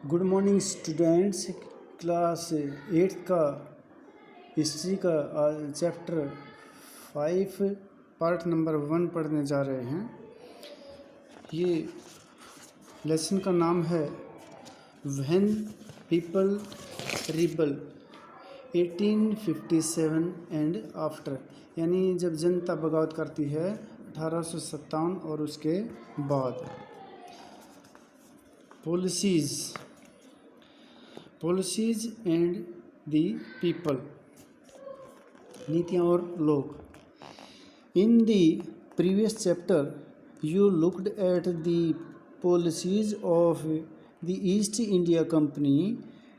Good morning students. Class 8 का history का chapter 5 part number 1 पढ़ने जा रहे हैं। ये लेसन का नाम है when people rebel 1857 and after, यानी जब जनता बगावत करती है 1857 और उसके बाद। पॉलिसीज एंड द पीपल, नीतियाँ और लोग। In the previous chapter you looked at the policies of the east India company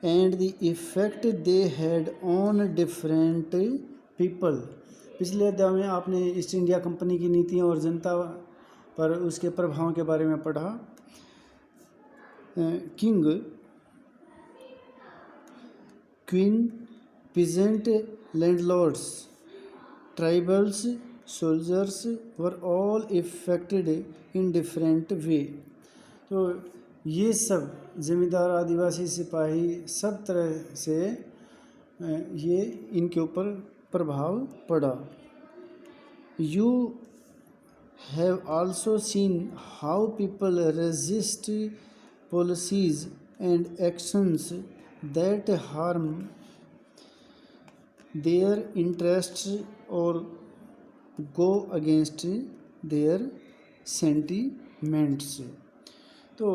and the effect they had on different people. पिछले अध्याय में आपने ईस्ट इंडिया कंपनी की नीतियों और जनता पर उसके प्रभावों के बारे में पढ़ा। King, queen, peasant, landlords, tribals, soldiers were all affected in different way। तो ये सब जमींदार, आदिवासी, सिपाही, सब तरह से ये इनके ऊपर प्रभाव पड़ा। You have also seen how people resist policies and actions that harm their interests or go against their sentiments। तो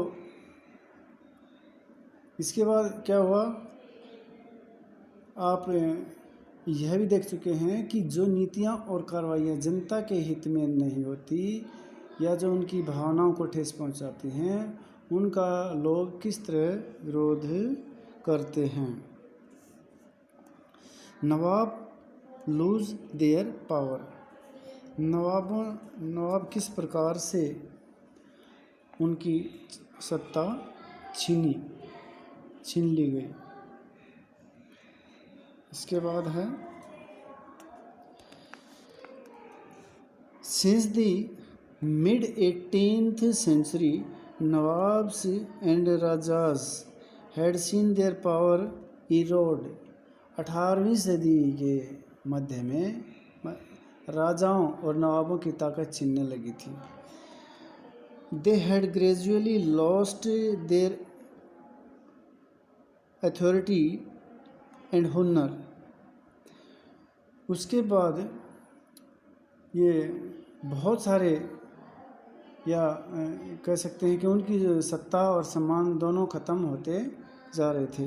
इसके बाद क्या हुआ, आप यह भी देख चुके हैं कि जो नीतियाँ और कार्रवाइयाँ जनता के हित में नहीं होती या जो उनकी भावनाओं को ठेस पहुंचाती हैं, उनका लोग किस तरह विरोध करते हैं। नवाब लूज देयर पावर, नवाब किस प्रकार से उनकी सत्ता छीन ली गई। इसके बाद है since the mid 18th century nawabs and rajas had seen their power erode. 18वीं सदी के मध्य में राजाओं और नवाबों की ताकत छीनने लगी थी। They had gradually lost their authority and हुनर। उसके बाद ये बहुत सारे, या कह सकते हैं कि उनकी जो सत्ता और सम्मान दोनों ख़त्म होते जा रहे थे।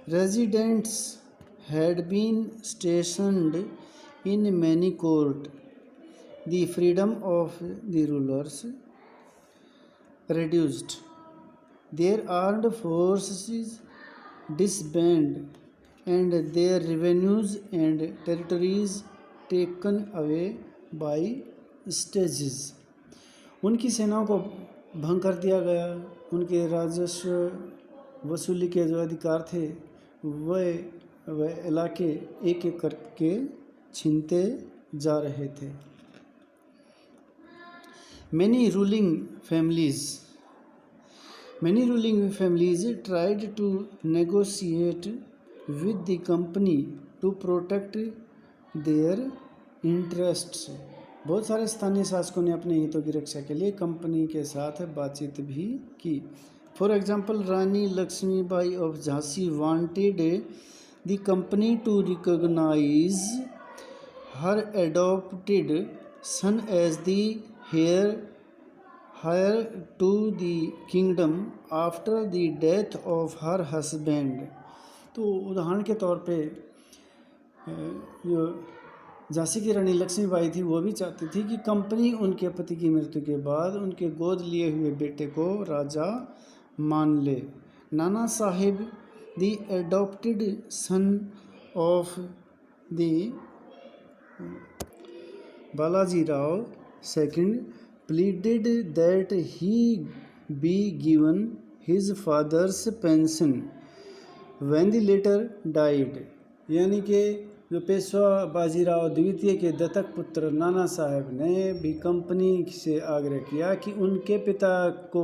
Residents had been stationed in many court, the freedom of the rulers reduced, their armed forces disbanded and their revenues and territories taken away by stages। उनकी सेनाओं को भंग कर दिया गया, उनके राजस्व वसूली के जो अधिकार थे वह इलाके एक एक करके छीनते जा रहे थे। Many ruling families tried to negotiate with the company to protect their interests। बहुत सारे स्थानीय शासकों ने अपने हितों की रक्षा के लिए कंपनी के साथ बातचीत भी की। For example, Rani Lakshmibai of Jhansi wanted the company to recognise her adopted son as the heir to the kingdom after the death of her husband। तो उदाहरण के तौर पे जो झांसी की रानी लक्ष्मीबाई थी वो भी चाहती थी कि कंपनी उनके पति की मृत्यु के बाद उनके गोद लिए हुए बेटे को राजा मान ले। Nana Sahib, the adopted son of the Balaji Rao second, pleaded that he be given his father's pension when the latter died। यानी कि जो पेशवा बाजीराव द्वितीय के दत्तक पुत्र नाना साहब ने भी कंपनी से आग्रह किया कि उनके पिता को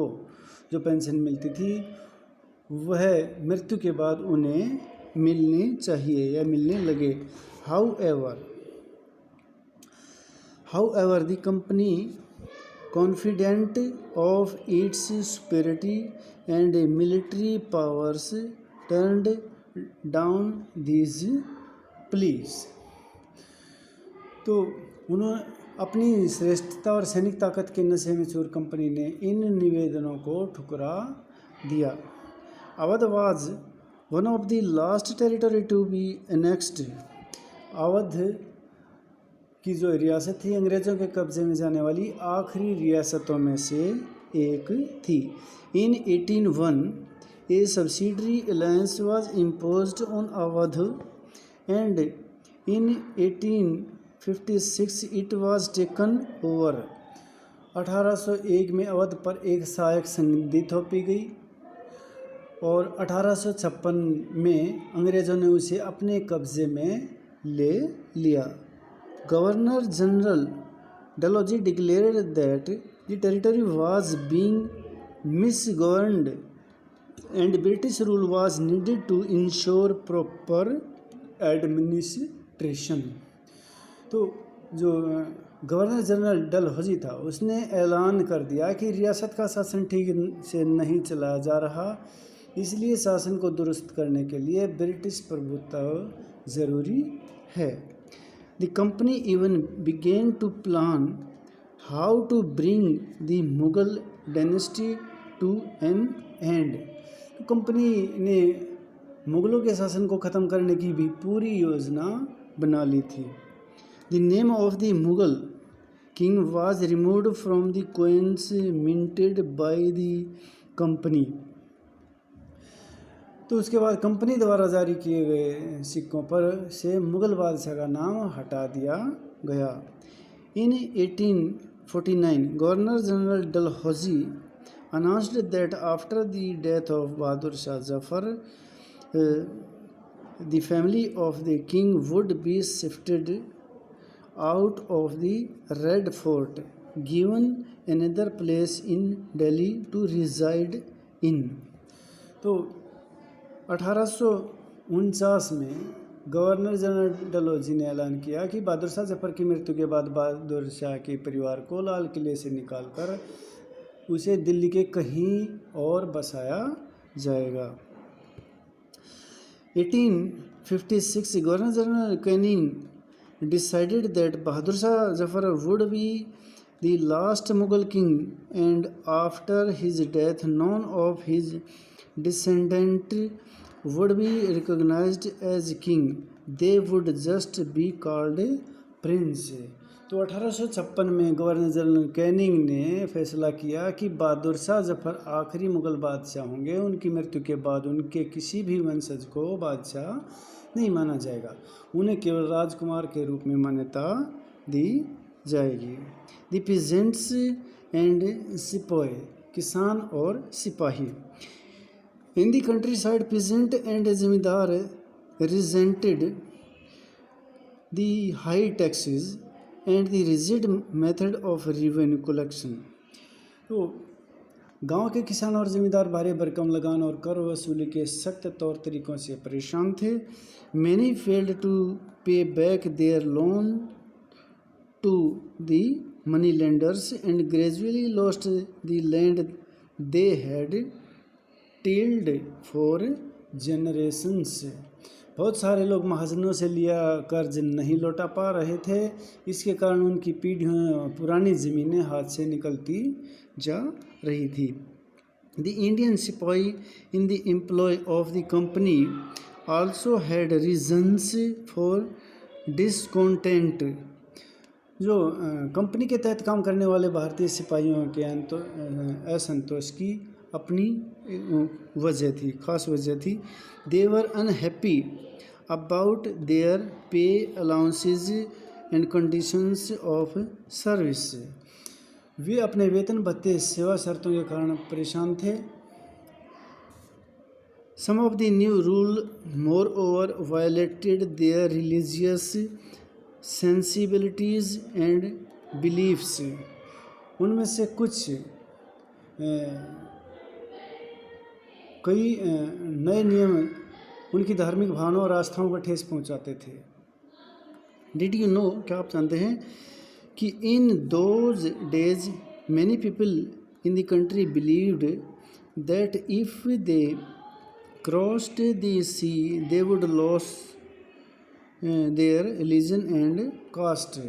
जो पेंशन मिलती थी वह मृत्यु के बाद उन्हें मिलनी चाहिए या मिलने लगे। However, the company, confident of its superiority and military powers, turned down these pleas. तो उन्होंने अपनी श्रेष्ठता और सैनिक ताकत के नशे में चूर कंपनी ने इन निवेदनों को ठुकरा दिया। Awadh was one of the last territory to be annexed. Awadh की जो रियासत थी अंग्रेज़ों के कब्जे में जाने वाली आखिरी रियासतों में से एक थी। In 1801 a subsidiary alliance was imposed on Awadh and in 1856 it was taken over. 1801 में अवध पर एक सहायक संधि थोपी गई और 1856 में अंग्रेज़ों ने उसे अपने कब्जे में ले लिया। Governor General Dalhousie declared that the territory was being misgoverned and British rule was needed to ensure proper administration. तो जो गवर्नर जनरल डलहौजी था उसने ऐलान कर दिया कि रियासत का शासन ठीक से नहीं चलाया जा रहा, इसलिए शासन को दुरुस्त करने के लिए ब्रिटिश प्रभुत्व ज़रूरी है। The company even began to plan how to bring the Mughal dynasty to an end. तो कंपनी ने मुग़लों के शासन को ख़त्म करने की भी पूरी योजना बना ली थी। The name of the Mughal king was removed from the coins minted by the company. तो उसके बाद कंपनी द्वारा जारी किए गए सिक्कों पर से मुग़ल बादशाह का नाम हटा दिया गया। इन 1849 governor general Dalhousie announced that after the death of Bahadur Shah Zafar, the family of the king would be shifted out of the Red Fort, given another place in Delhi to reside in. तो 1849 में governor general Dalhousie ने ऐलान किया कि बहादुर शाह जफ़र की मृत्यु के बाद बहादुर शाह के परिवार को लाल किले से निकालकर उसे दिल्ली के कहीं और बसाया जाएगा। 1856 governor general Canning decided that Bahadur Shah Zafar would be the last Mughal king and after his death none of his descendants would be recognized as king, they would just be called prince. तो 1856 में गवर्नर जनरल कैनिंग ने फैसला किया कि बहादुर शाह जफ़र आखिरी मुग़ल बादशाह होंगे। उनकी मृत्यु के बाद उनके किसी भी वंशज को बादशाह नहीं माना जाएगा, उन्हें केवल राजकुमार के रूप में मान्यता दी जाएगी। द पीजेंट्स एंड सिपाही, किसान और सिपाही। In the countryside peasant and zamindar resented the high taxes and the rigid method of revenue collection. तो गांव के किसान और जमींदार भारी भरकम लगान और कर वसूली के सख्त तौर तरीक़ों से परेशान थे। मैनी फेल्ड टू पे back there loan to the money lenders and gradually lost the land they had tilled for generations. बहुत सारे लोग महाजनों से लिया कर्ज नहीं लौटा पा रहे थे, इसके कारण उनकी पीढ़ियों पुरानी ज़मीनें हाथ से निकलती जा रही थी। The Indian सिपाही in the employ of the company also had reasons for discontent. जो कंपनी के तहत काम करने वाले भारतीय सिपाहियों के असंतोष की अपनी वजह थी, खास वजह थी। They were unhappy about their pay allowances and conditions of service. वे अपने वेतन भत्ते सेवा शर्तों के कारण परेशान थे। Some of the new rule moreover violated their religious sensibilities and beliefs. उनमें से कुछ कई नए नियम उनकी धार्मिक भावनाओं और आस्थाओं को ठेस पहुंचाते थे। डिड यू नो, क्या आप जानते हैं कि in those days many people in the country believed that if they crossed the sea they would lose their religion and caste.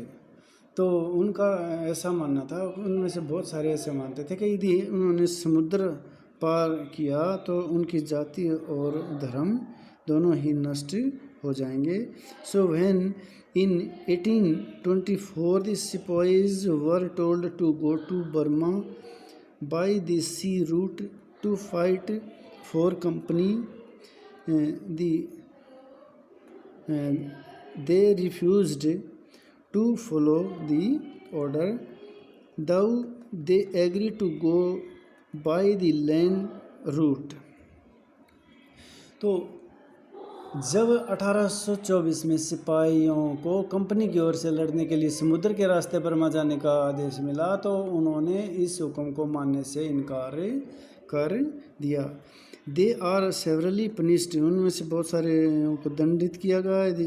तो उनका ऐसा मानना था, उनमें से बहुत सारे ऐसे मानते थे कि यदि उन्होंने समुद्र पार किया तो उनकी जाति और धर्म दोनों ही नष्ट हो जाएंगे। So when in 1824 the sepoys were told to go to Burma by the sea route to fight for company, they refused to follow the order, though they agreed to go by the land route। तो जब 1824 में सिपाहियों को company की ओर से लड़ने के लिए समुद्र के रास्ते बर्मा जाने का आदेश मिला तो उन्होंने इस हुक्म को मानने से इनकार कर दिया। दे आर सेवरली पनिश्ड, उनमें से बहुत सारे को दंडित किया गया।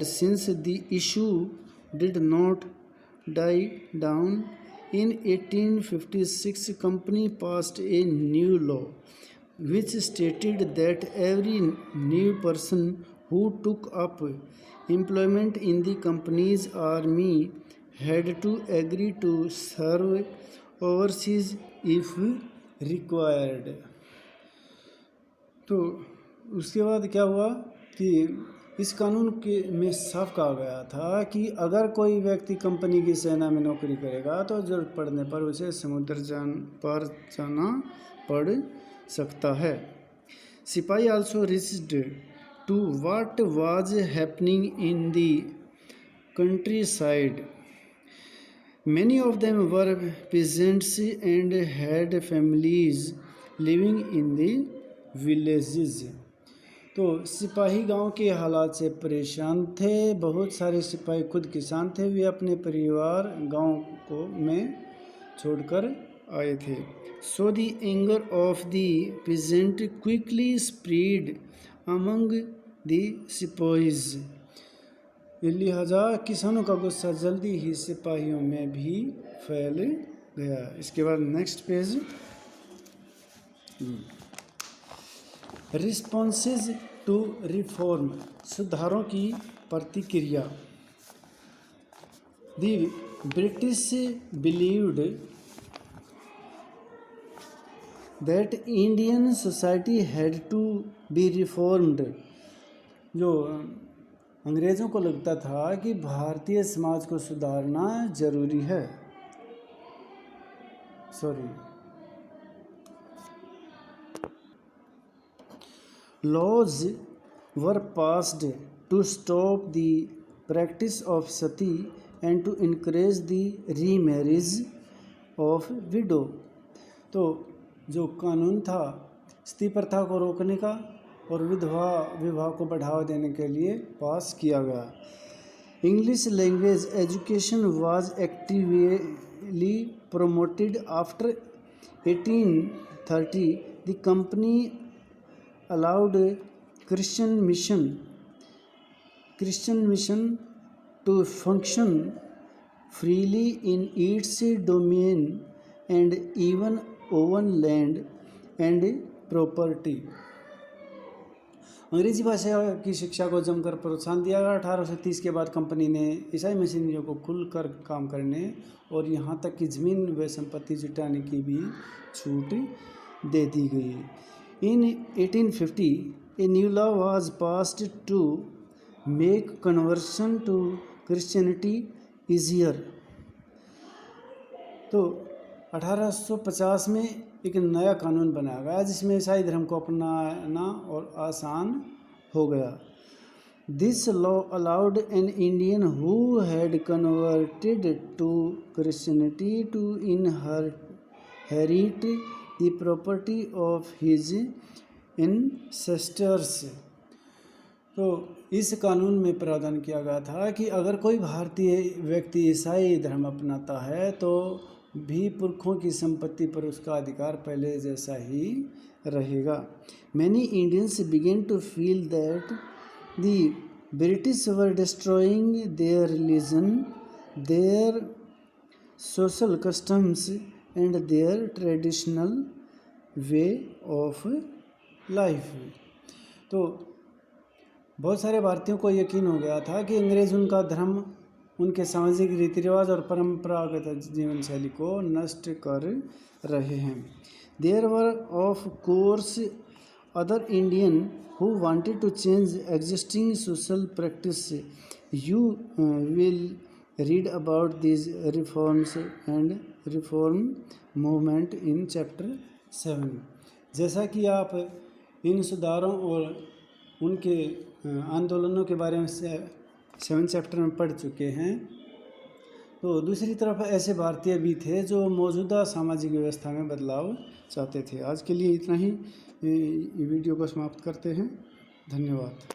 Since the issue did not die down in 1856 company passed a new law which stated that every new person who took up employment in the company's army had to agree to serve overseas if required। तो उसके बाद क्या हुआ कि इस कानून के में साफ कहा गया था कि अगर कोई व्यक्ति कंपनी की सेना में नौकरी करेगा तो जरूरत पड़ने पर उसे समुद्र पार जाना पड़ सकता है। Sipahi also reacted to what was happening in the countryside. Many of them were peasants and had families living in the villages. तो सिपाही गांव के हालात से परेशान थे। बहुत सारे सिपाही खुद किसान थे, वे अपने परिवार गांव को में छोड़कर आए थे। So the anger of the peasant quickly spread among the sepoys। लिहाजा किसानों का गुस्सा जल्दी ही सिपाहियों में भी फैल गया। इसके बाद next page, responses to reform, सुधारों की प्रतिक्रिया। The British believed that Indian society had to be reformed। जो अंग्रेज़ों को लगता था कि भारतीय समाज को सुधारना जरूरी है। Laws were passed to stop the practice of sati and to encourage the remarriage of widow। तो जो कानून था स्त्री प्रथा को रोकने का और विधवा विवाह को बढ़ावा देने के लिए पास किया गया। English language education was actively promoted after 1830, the company allowed Christian mission to function freely in its domain and even own land and property। अंग्रेजी भाषा की शिक्षा को जमकर प्रोत्साहन दिया गया। 1830 के बाद कंपनी ने ईसाई मिशनरियों को खुलकर काम करने और यहाँ तक कि ज़मीन व संपत्ति जुटाने की भी छूट दे दी गई। In 1850 a new law was passed to make conversion to Christianity easier. तो 1850 में एक नया कानून बनाया गया जिसमें ईसाई धर्म को अपनाना और आसान हो गया। This law allowed an Indian who had converted to Christianity to inherit the property of his ancestors. तो इस कानून में प्रावधान किया गया था कि अगर कोई भारतीय व्यक्ति ईसाई धर्म अपनाता है तो भी पुरखों की संपत्ति पर उसका अधिकार पहले जैसा ही रहेगा। Many Indians began to feel that the British were destroying their religion, their social customs and their traditional way of life. तो बहुत सारे भारतीयों को यकीन हो गया था कि अंग्रेज उनका धर्म, उनके सामाजिक रीति रिवाज और परंपरागत जीवन शैली को नष्ट कर रहे हैं। There were of course other Indian who wanted to change existing social practice. You will read about these reforms and reform movement in chapter 7. जैसा कि आप इन सुधारों और उनके आंदोलनों के बारे में 7 चैप्टर में पढ़ चुके हैं, तो दूसरी तरफ ऐसे भारतीय भी थे जो मौजूदा सामाजिक व्यवस्था में बदलाव चाहते थे। आज के लिए इतना ही, वीडियो को समाप्त करते हैं। धन्यवाद।